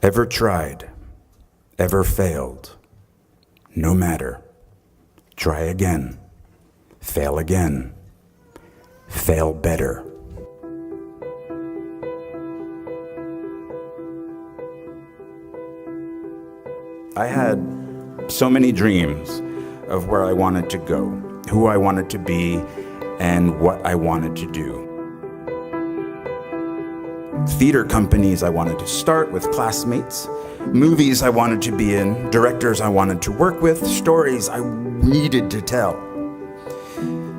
Ever tried, ever failed, no matter. Try again, fail again, fail better. I had so many dreams of where I wanted to go, who I wanted to be, and what I wanted to do. Theater companies I wanted to start with classmates, movies I wanted to be in, directors I wanted to work with, stories I needed to tell.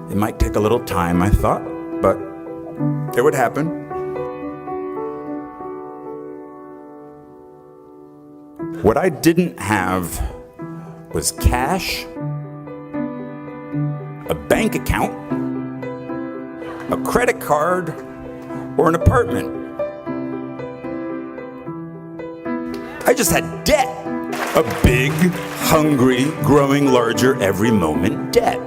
It might take a little time, I thought, but it would happen. What I didn't have was cash, a bank account, a credit card, or an apartment. I just had debt. A big, hungry, growing larger every moment debt.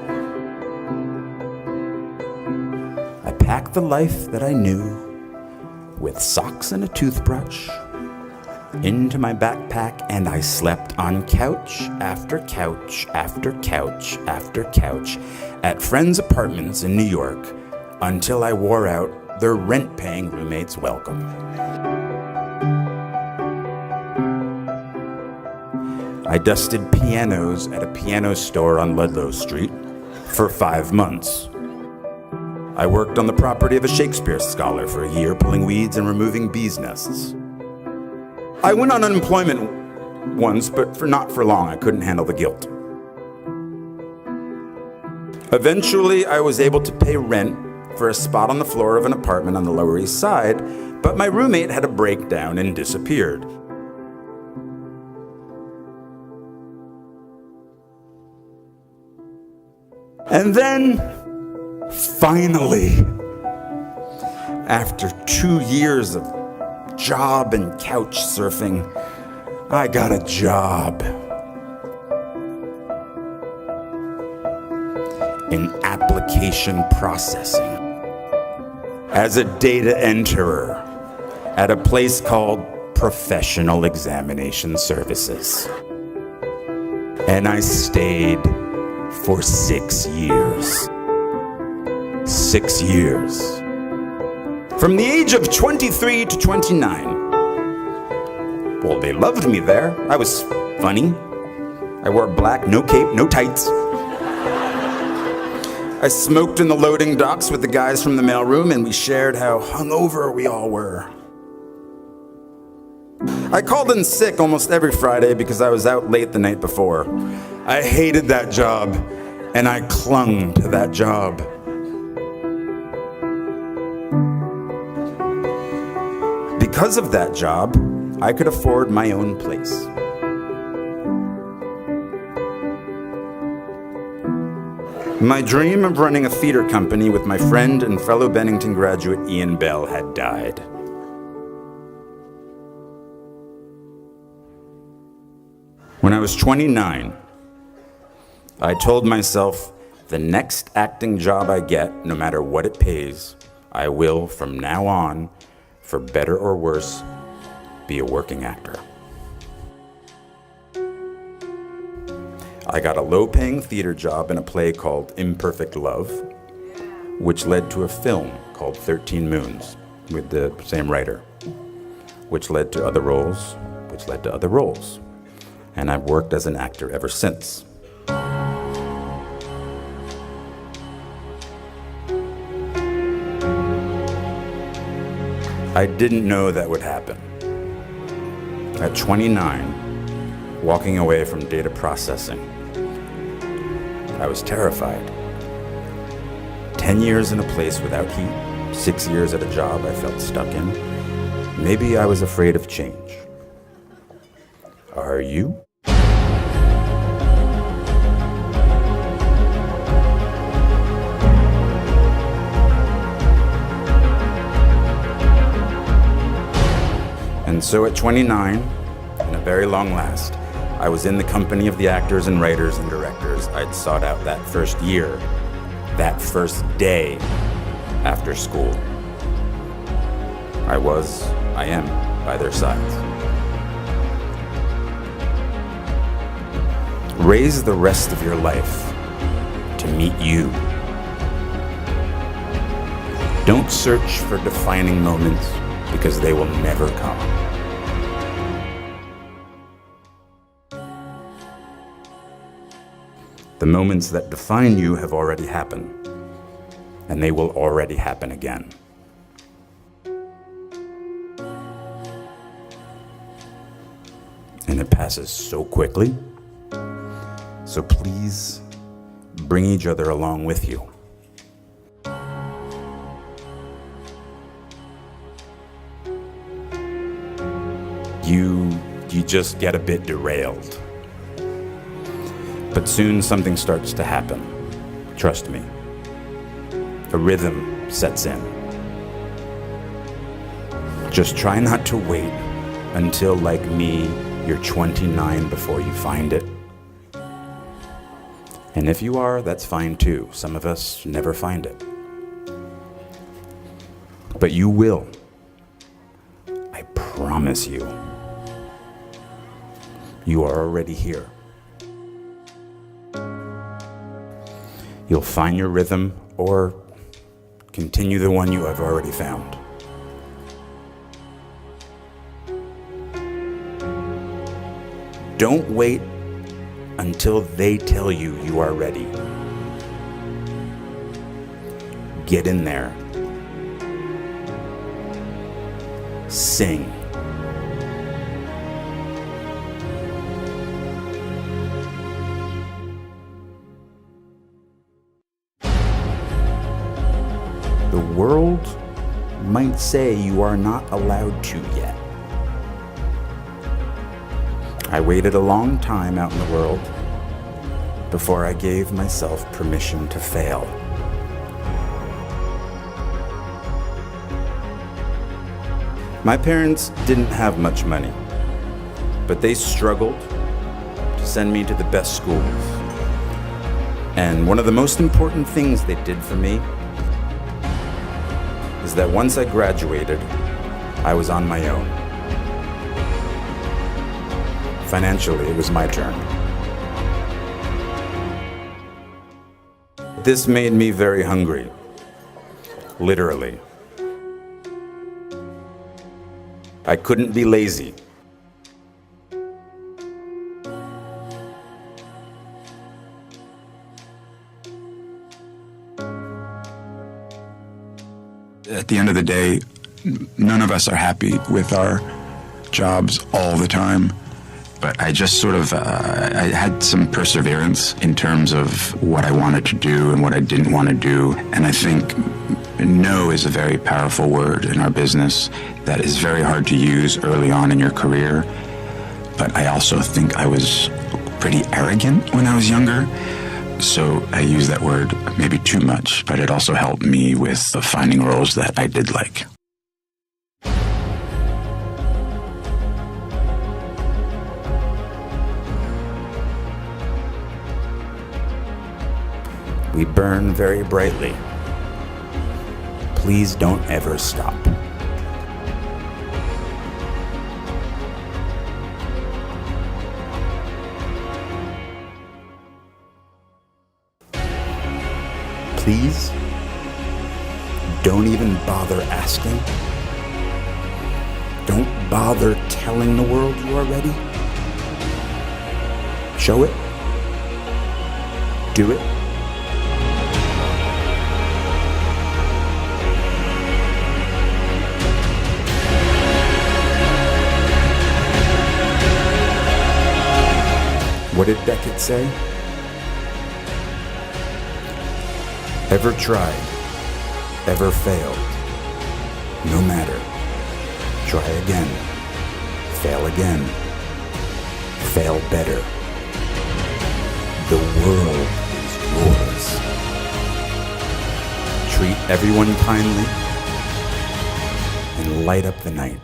I packed the life that I knew with socks and a toothbrush into my backpack, and I slept on couch after couch after couch after couch at friends' apartments in New York until I wore out their rent-paying roommates' welcome. I dusted pianos at a piano store on Ludlow Street for 5 months. I worked on the property of a Shakespeare scholar for a year, pulling weeds and removing bees' nests. I went on unemployment once, but not for long. I couldn't handle the guilt. Eventually, I was able to pay rent for a spot on the floor of an apartment on the Lower East Side, but my roommate had a breakdown and disappeared. And then, finally, after 2 years of job and couch surfing, I got a job in application processing as a data enterer at a place called Professional Examination Services. And I stayed for 6 years. 6 years. From the age of 23 to 29. Well, they loved me there. I was funny. I wore black, no cape, no tights. I smoked in the loading docks with the guys from the mailroom, and we shared how hungover we all were. I called in sick almost every Friday because I was out late the night before. I hated that job, and I clung to that job. Because of that job, I could afford my own place. My dream of running a theater company with my friend and fellow Bennington graduate Ian Bell had died. When I was 29, I told myself, the next acting job I get, no matter what it pays, I will, from now on, for better or worse, be a working actor. I got a low-paying theater job in a play called Imperfect Love, which led to a film called 13 Moons with the same writer, which led to other roles, which led to other roles. And I've worked as an actor ever since. I didn't know that would happen. At 29, walking away from data processing, I was terrified. 10 years in a place without heat, 6 years at a job I felt stuck in. Maybe I was afraid of change. Are you? And so at 29, in a very long last, I was in the company of the actors and writers and directors I'd sought out that first year, that first day after school. I am by their sides. Raise the rest of your life to meet you. Don't search for defining moments because they will never come. The moments that define you have already happened, and they will already happen again. And it passes so quickly, so please bring each other along with you. You just get a bit derailed. But soon something starts to happen. Trust me. A rhythm sets in. Just try not to wait until, like me, you're 29 before you find it. And if you are, that's fine too. Some of us never find it. But you will. I promise you. You are already here. You'll find your rhythm or continue the one you have already found. Don't wait until they tell you you are ready. Get in there. Sing. The world might say you are not allowed to yet. I waited a long time out in the world before I gave myself permission to fail. My parents didn't have much money, but they struggled to send me to the best schools. And one of the most important things they did for me is that once I graduated, I was on my own. Financially, it was my turn. This made me very hungry, literally. I couldn't be lazy. At the end of the day, none of us are happy with our jobs all the time. But I just sort of, I had some perseverance in terms of what I wanted to do and what I didn't want to do. And I think no is a very powerful word in our business that is very hard to use early on in your career. But I also think I was pretty arrogant when I was younger. So I use that word maybe too much, but it also helped me with finding roles that I did like. We burn very brightly. Please don't ever stop. Please don't even bother asking. Don't bother telling the world you are ready. Show it. Do it. What did Beckett say? Ever tried, ever failed, no matter. Try again, fail again, fail better. The world is yours. Treat everyone kindly and light up the night.